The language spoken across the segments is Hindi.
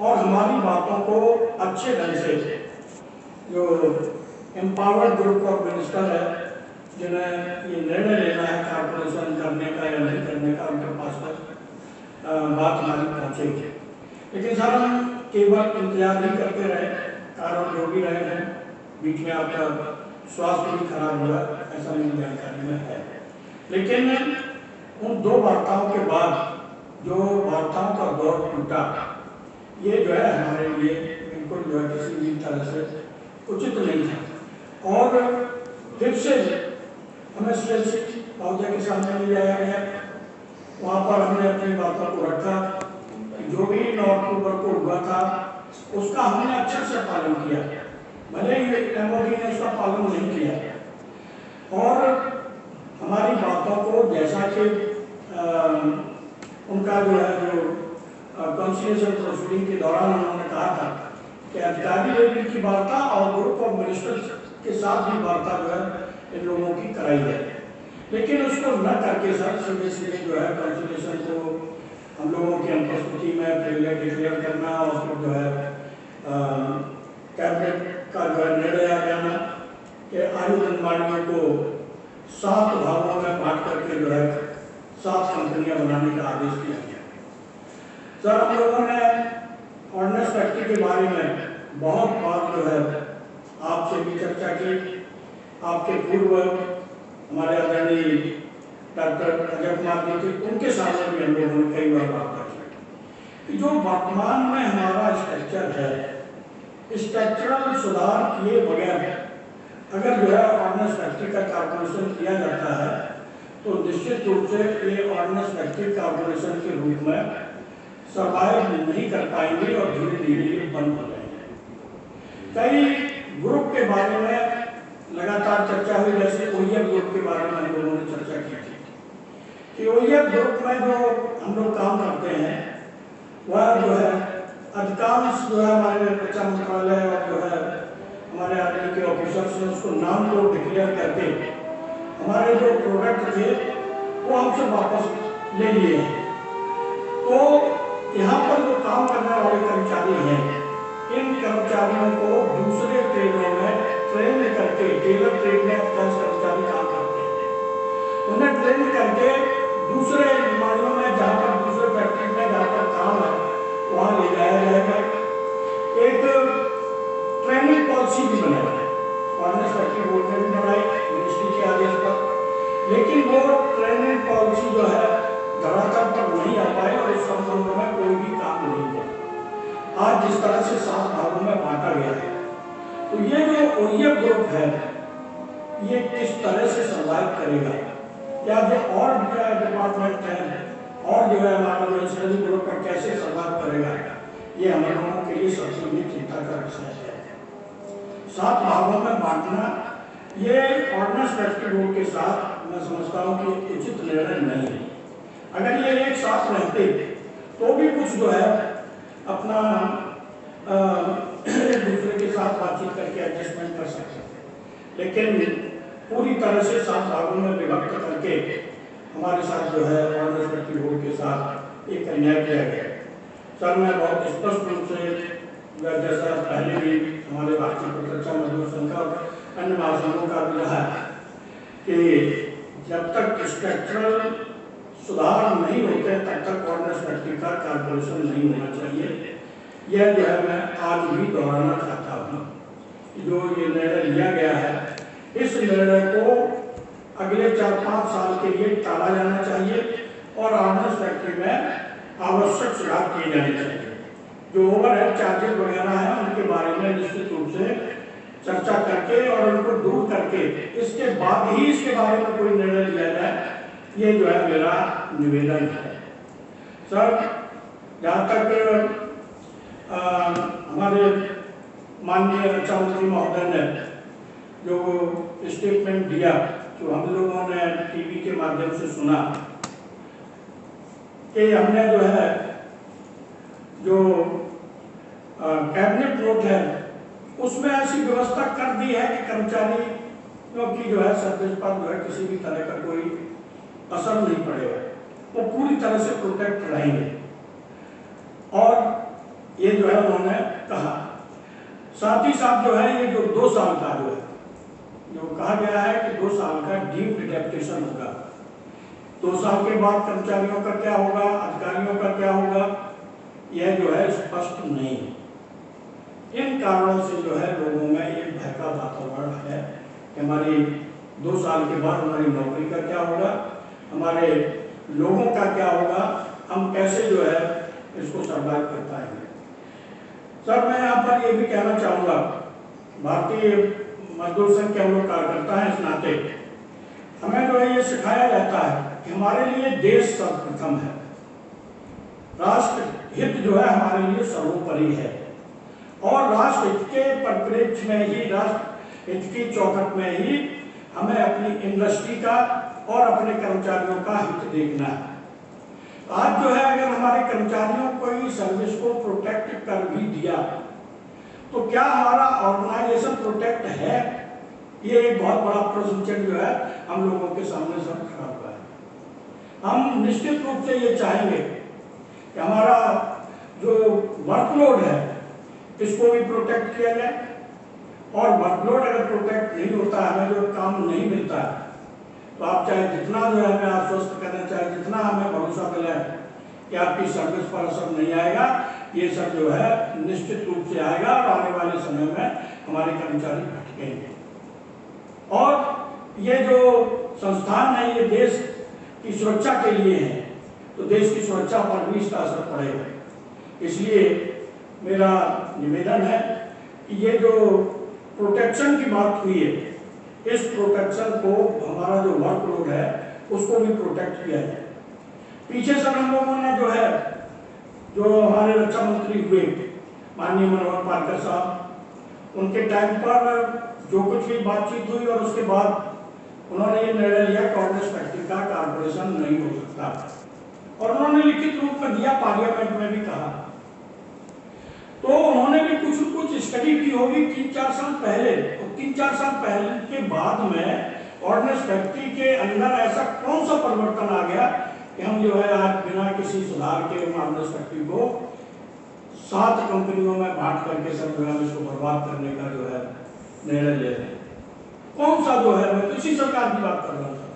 और हमारी बातों को अच्छे ढंग से जो एम्पावर्ड ग्रुप ऑफ मिनिस्टर है जिन्हें ये निर्णय लेना है कारपोरेशन करने का या नहीं करने का, उनके पास तक बात हमारी पहुँचेगी। लेकिन सर हम केवल इंतजार ही करते रहे, कारण जो भी रहे हैं, बीच में आपका स्वास्थ्य भी खराब हुआ, ऐसा मेरी जानकारी में है। लेकिन उन 2 वार्ताओं के बाद जो वार्ताओं का दौर टूटा, ये जो है हमारे लिए बिल्कुल जो है किसी भी तरह से उचित नहीं था। और फिर से हमें स्प्रेडशीट महोदय के सामने ले जाया गया, वहाँ पर हमने अपनी बातों को रखा। जो भी 9 अक्टूबर को हुआ था उसका हमने अच्छे से पालन किया, भले ही MOD ने उसका पालन नहीं किया। और हमारी बातों को जैसा कि उनका जो है जो कंसिलिएशन प्रोसीडिंग के दौरान उन्होंने कहा था कि अधिकारी लेवल की वार्ता और ग्रुप ऑफ मिनिस्टर्स के साथ भी वार्ता जो है इन लोगों की कराई जाए, लेकिन उसको न करके सर सीधे जो है कंसिलिएशन को हम लोगों की अनुपस्थिति में फेलियर डिक्लेयर करना और फिर जो है कैबिनेट का जो है निर्णय आ जाना कि आयु धनवाड़ियों को 7 भागों में बांट करके जो है 7 कंपनियां बनाने का आदेश दिया गया। सर हम लोगों ने ऑर्डिनेंस फैक्ट्री के बारे में बहुत बार जो है आपसे भी चर्चा की, आपके पूर्व हमारे आदरणीय डॉक्टर अजय कुमार जी थे, उनके साथ भी हम लोगों ने कई बार बात की कि जो वर्तमान में हमारा स्ट्रक्चर है, स्ट्रक्चरल सुधार किए बगैर अगर जो है ऑर्डिनेंस फैक्ट्री का कॉर्पोरेशन किया जाता है तो निश्चित रूप से ये ऑर्डिनेंस फैक्ट्री कॉर्पोरेशन के रूप में सर्वाइव नहीं कर पाएंगे और धीरे धीरे ये बंद हो जाएंगे। कई ग्रुप के बारे में लगातार चर्चा हुई, जैसे OEF ग्रुप के बारे में हम लोगों ने चर्चा की थी कि OEF ग्रुप में जो हम लोग काम करते हैं वह जो है अधिकांश जो है हमारे रक्षा मंत्रालय और जो है हमारे आर्मी के ऑफिसर्स ने उसको नाम को डिक्लेयर करके हमारे जो प्रोडक्ट थे वो हमसे वापस ले लिए हैं। तो यहाँ पर जो काम करने वाले कर्मचारी हैं, इन कर्मचारियों को दूसरे ट्रेडों में ट्रेन करके, टेलर ट्रेड में कर्मचारी काम करते हैं, उन्हें ट्रेन करके दूसरे निर्माणों में जहाँ पर दूसरे फैक्ट्री में जहाँ पर काम है वहाँ ले जाया जाएगा। एक ट्रेनिंग पॉलिसी भी बनाई है, ऑर्डिनेंस फैक्ट्री बोर्ड ने भी बनाई मिनिस्ट्री के आदेश पर, लेकिन वो ट्रेनिंग पॉलिसी जो है धरातल पर नहीं आ पाई और इस संबंध में कोई भी काम नहीं किया। आज जिस तरह से 7 भागों में बांटा गया है, तो ये जो OEF ग्रुप है ये किस तरह से सर्वाइव करेगा, या जो और डिपार्टमेंट है और जो है हमारा इंश्योरेंस ग्रुप का कैसे सर्वाइव करेगा, ये हम लोगों के लिए सबसे बड़ी चिंता का विषय है। 7 भागों में बांटना ये ऑर्डिनेंस फैक्ट्री बोर्ड के साथ मैं समझता हूँ कि उचित निर्णय नहीं है। अगर ये एक साथ रहते तो भी कुछ जो है अपना एक दूसरे के साथ बातचीत करके एडजस्टमेंट कर सकते थे, लेकिन पूरी तरह से 7 भागों में विभक्त करके हमारे साथ जो है ऑर्डिनेंस फैक्ट्री बोर्ड के साथ एक अन्याय किया गया। सर मैं बहुत स्पष्ट रूप से जैसा पहले भी हमारे भारतीय प्रतिरक्षा मजदूर संघ और अन्य महासंघों का भी रहा है कि जब तक स्ट्रक्चरल सुधार नहीं होते तब तक ऑर्डिनेंस फैक्ट्री का कॉर्पोरेशन नहीं होना चाहिए। यह जो है मैं आज भी दोहराना चाहता हूँ कि जो ये निर्णय लिया गया है, इस निर्णय को अगले 4-5 साल के लिए टाला जाना चाहिए और ऑर्डिनेंस फैक्ट्री में आवश्यक सुधार किए जाने चाहिए। जो ओवरहेड चार्जेस वगैरह हैं उनके बारे में निश्चित रूप से चर्चा करके और उनको दूर करके इसके बाद ही इसके बारे में कोई निर्णय लिया जाए, ये जो है मेरा निवेदन है। सर जहाँ तक हमारे माननीय रक्षा मंत्री महोदय ने जो स्टेटमेंट दिया, जो हम लोगों ने टीवी के माध्यम से सुना कि हमने जो है जो कैबिनेट नोट है उसमें ऐसी व्यवस्था कर दी है कि कर्मचारी क्योंकि जो है सर्विस पर जो है किसी भी तरह का कोई असर नहीं पड़ेगा, वो पूरी तरह से प्रोटेक्ट रहेंगे। और ये जो है उन्होंने कहा। साथ ही साथ जो है ये जो 2 साल का जो कहा गया है कि 2 साल का डीम्ड डेप्यूटेशन होगा। 2 साल के बाद कर्मचारियों का क्या होगा, अधिकारियों का क्या होगा, यह जो है स्पष्ट नहीं है। इन कारणों से जो है लोगों में एक भय का वातावरण है कि हमारी 2 साल के बाद हमारी नौकरी का क्या होगा, हमारे लोगों का क्या होगा, हम कैसे जो है इसको सर्वाइव कर पाएंगे। सर मैं यहाँ पर ये भी कहना चाहूँगा, भारतीय मजदूर संघ के हम लोग कार्यकर्ता हैं, इस नाते हमें जो है ये सिखाया जाता है कि हमारे लिए देश सर्वप्रथम है, राष्ट्र हित जो है हमारे लिए सर्वोपरि है, और राष्ट्र हित के परिप्रेक्ष्य में ही, राष्ट्र हित की चौखट में ही हमें अपनी इंडस्ट्री का और अपने कर्मचारियों का हित देखना है। आज जो है अगर हमारे कर्मचारियों को ही सर्विस को प्रोटेक्ट कर भी दिया तो क्या हमारा ऑर्गेनाइजेशन प्रोटेक्ट है, ये एक बहुत बड़ा प्रश्न चिन्ह जो है हम लोगों के सामने सब खड़ा हुआ है। हम निश्चित रूप से ये चाहेंगे कि हमारा जो वर्कलोड है इसको भी प्रोटेक्ट किया जाए, और वर्कलोड अगर प्रोटेक्ट नहीं होता है, हमें जो काम नहीं मिलता है, तो आप चाहे जितना जो है हमें आश्वस्त करना, चाहे जितना हमें भरोसा दिलाए कि आपकी सर्विस पर असर नहीं आएगा, ये सब जो है निश्चित रूप से आएगा और आने वाले समय में हमारे कर्मचारी भटकेंगे। और ये जो संस्थान है ये देश की सुरक्षा के लिए है, तो देश की सुरक्षा पर भी इसका असर पड़ेगा। इसलिए मेरा निवेदन है कि ये जो प्रोटेक्शन की बात हुई है, इस प्रोटेक्शन को हमारा जो वर्कलोड है उसको भी प्रोटेक्ट किया जाए। पीछे से हम लोगों ने जो हमारे रक्षा मंत्री हुए माननीय मनोहर पार्कर साहब, उनके टाइम पर जो कुछ भी बातचीत हुई और उसके बाद उन्होंने ये निर्णय लिया कि ऑर्डिनेंस फैक्ट्री का कारपोरेशन नहीं हो सकता, और उन्होंने लिखित रूप में दिया, पार्लियामेंट में भी कहा। तो उन्होंने भी कुछ स्टडी की होगी 3-4 साल पहले, और 3-4 साल पहले के बाद में ऑर्डिनेंस फैक्ट्री के अंदर ऐसा कौन सा परिवर्तन आ गया कि हम जो है आज बिना किसी सुधार के ऑर्डिनेंस फैक्ट्री को 7 कंपनियों में बांट करके सब जो है इसको बर्बाद करने का जो है निर्णय ले रहे हैं। कौन सा जो है, मैं तो इसी सरकार की बात कर रहा था।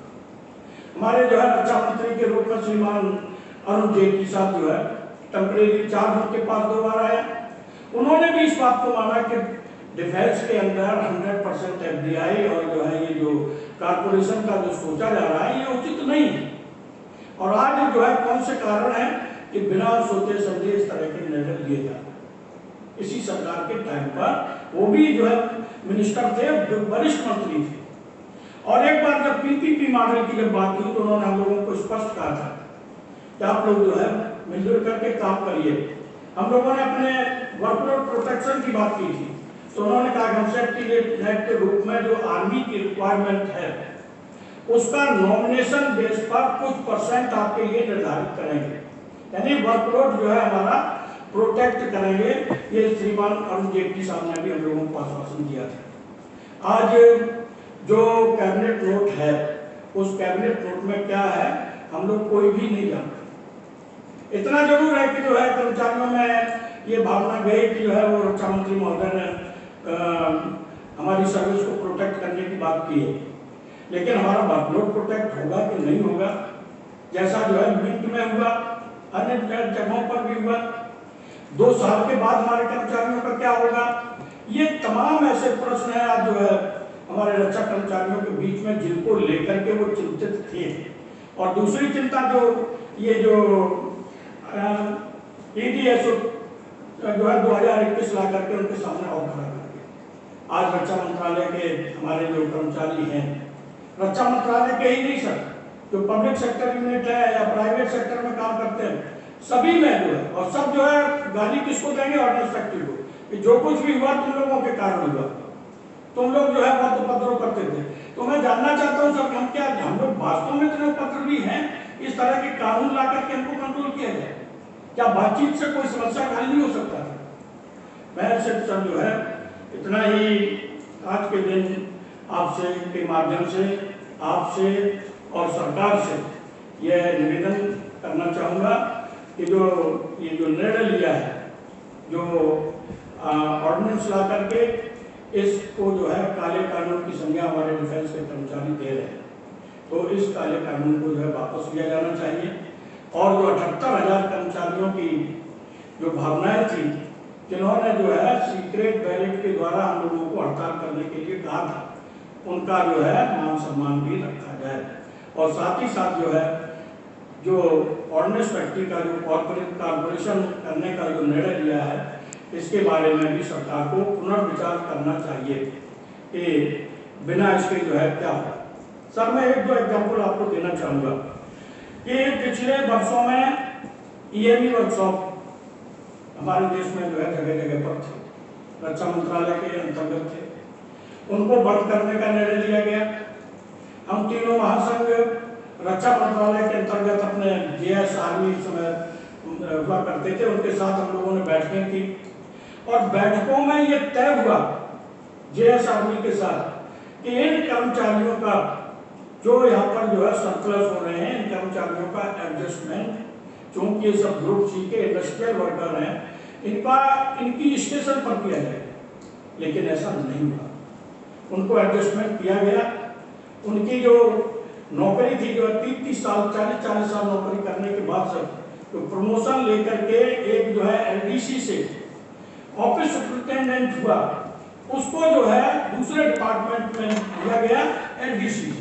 हमारे जो है रक्षा मंत्री के रूप में श्रीमान अरुण जेटली साहब जो है टेम्परेरी चार्ज उनके पास 2 बार आया, उन्होंने भी इस बात को माना कि डिफेंस के अंदर 100% एफडीआई और जो है ये जो कारपोरेशन का जो सोचा जा रहा है ये उचित नहीं है। और आज जो है कौन से कारण है कि बिना सोचे समझे इस तरह के निर्णय लिए जाते हैं। इसी सरकार के टाइम पर वो भी जो है मिनिस्टर थे, वरिष्ठ मंत्री थे, और एक बार जब पीपीपी मॉडल की जब बात हुई तो उन्होंने हम लोगों को स्पष्ट कहा था कि आप लोग जो है मिलजुल करके काम करिए। हम लोगों ने अपने वर्कलोड प्रोटेक्शन की बात की थी, तो उन्होंने कहा कि हम सेफ्टी नेट के रूप में जो आर्मी की रिक्वायरमेंट है उसका नॉमिनेशन बेस पर कुछ % आपके लिए निर्धारित करेंगे, यानी वर्कलोड जो है हमारा प्रोटेक्ट करेंगे। ये श्रीमान अरुण जेटली साहब ने भी हम लोगों को आश्वासन दिया था। आज जो कैबिनेट नोट है उस कैबिनेट नोट में क्या है हम लोग कोई भी नहीं जानते। इतना जरूर है कि जो है कर्मचारियों में ये भावना गई कि जो है वो रक्षा मंत्री महोदय ने हमारी सर्विस को प्रोटेक्ट करने की बात की है, लेकिन हमारा वर्कलोड प्रोटेक्ट होगा कि नहीं होगा, जैसा जो है मिंट में हुआ, अन्य जगहों पर भी हुआ। 2 साल के बाद हमारे कर्मचारियों का क्या होगा, ये तमाम ऐसे प्रश्न है आज जो है हमारे रक्षा कर्मचारियों के बीच में, जिनको लेकर के वो चिंतित थे। और दूसरी चिंता जो ये जो ईडीएस जो है 2021 ला करके उनके सामने और खड़ा करके आज रक्षा मंत्रालय के हमारे जो कर्मचारी हैं, रक्षा मंत्रालय के ही नहीं सर, जो पब्लिक सेक्टर यूनिट है या प्राइवेट सेक्टर में काम करते हैं, सभी में जो है, और सब जो है गाली किसको देंगे, ऑर्डिनेंस फैक्ट्री को, कि जो कुछ भी हुआ तुम लोगों के कारण हुआ, तुम लोग जो है बहुत उपद्रव करते थे। तो मैं जानना चाहता हूं सर, हम क्या हम लोग वास्तव में इतने उपद्रव भी हैं, इस तरह के कानून ला करके हमको कंट्रोल किया जाए? क्या बातचीत से कोई समस्या हल नहीं हो सकता है? मैं सिर्फ सर जो है इतना ही आज के दिन आपसे के माध्यम से आपसे और सरकार से यह निवेदन करना चाहूँगा कि जो ये जो निर्णय लिया है जो ऑर्डिनेंस ला करके इसको जो है काले कानून की संज्ञा हमारे डिफेंस के कर्मचारी दे रहे हैं, तो इस काले कानून को जो है वापस लिया जाना चाहिए। और जो 78,000 कर्मचारियों की जो भावनाएं थी, जिन्होंने जो है सीक्रेट बैलेट के द्वारा हम लोगों को हड़ताल करने के लिए कहा था, उनका जो है मान सम्मान भी रखा जाए। और साथ ही साथ जो है जो ऑर्डिनेंस फैक्ट्री का जो कॉर्पोरेशन करने का जो निर्णय लिया है, इसके बारे में भी सरकार को पुनर्विचार करना चाहिए कि बिना इसके जो है क्या हो। सर मैं एक दो एग्जाम्पल आपको देना चाहूँगा कि पिछले वर्षों में EME वर्कशॉप हमारे देश में जो है जगह जगह पर थे, रक्षा मंत्रालय के अंतर्गत थे, उनको बंद करने का निर्णय लिया गया। हम तीनों महासंघ रक्षा मंत्रालय के अंतर्गत अपने JS आर्मी समय हुआ करते थे, उनके साथ हम लोगों ने बैठकें की और बैठकों में ये तय हुआ JS आर्मी के साथ कि इन कर्मचारियों का जो यहाँ पर जो है सरप्लस हो रहे हैं, इन कर्मचारियों का एडजस्टमेंट, चूंकि ये सब ग्रुप सी के इंडस्ट्रियल वर्कर हैं, इनकी स्टेशन पर किया जाए। लेकिन ऐसा नहीं हुआ, उनको एडजस्टमेंट किया गया। उनकी जो नौकरी थी, जो 30 साल 40 साल नौकरी करने के बाद सब तो प्रमोशन लेकर के एक जो है LDC से ऑफिस सुपरिटेंडेंट हुआ, उसको जो है दूसरे डिपार्टमेंट में दिया गया LDC।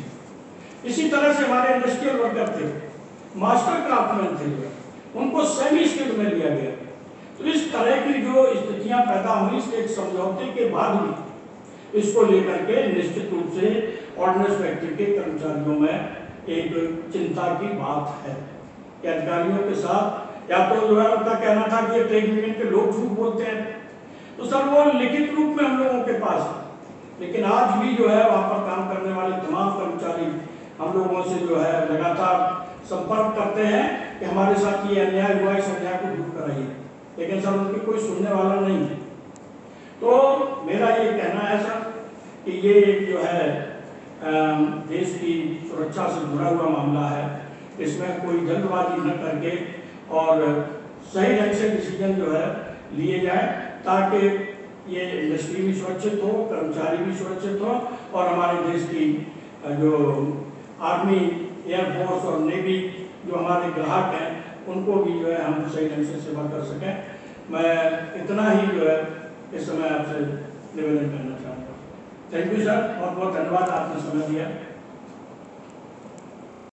इसी तरह से हमारे इंडस्ट्रियल वर्कर थे, मास्टर क्राफ्टमैन थे, उनको सेमी स्किल्ड में लिया गया। तो इस तरह की जो स्थितियां पैदा हुई, एक समझौते के बाद भी इसको लेकर के निश्चित रूप से ऑर्डिनेंस फैक्ट्री के कर्मचारियों में एक चिंता की बात है कि अधिकारियों के साथ या तो जो है उनका कहना था कि ट्रेड यूनियन के लोग झूठ बोलते हैं, तो सर वो लिखित रूप में हम लोगों के पास है। लेकिन आज भी जो है वहाँ पर काम करने वाले तमाम कर्मचारी हम लोगों से जो है लगातार संपर्क करते हैं कि हमारे साथ ये अन्याय हुआ, इस अन्याय को दूर कराइए, लेकिन सर उनकी कोई सुनने वाला नहीं है। तो मेरा ये कहना है सर कि ये जो है देश की सुरक्षा से जुड़ा हुआ मामला है, इसमें कोई जल्दबाजी न करके और सही ढंग से डिसीजन जो है लिए जाए, ताकि ये इंडस्ट्री भी सुरक्षित हो, कर्मचारी भी सुरक्षित हो और हमारे देश की जो आर्मी, एयरफोर्स और नेवी जो हमारे ग्राहक हैं, उनको भी जो है हम सही ढंग से सेवा कर सकें। मैं इतना ही जो है इस समय आपसे निवेदन करना चाहूँगा। थैंक यू सर, बहुत बहुत धन्यवाद, आपने समय दिया।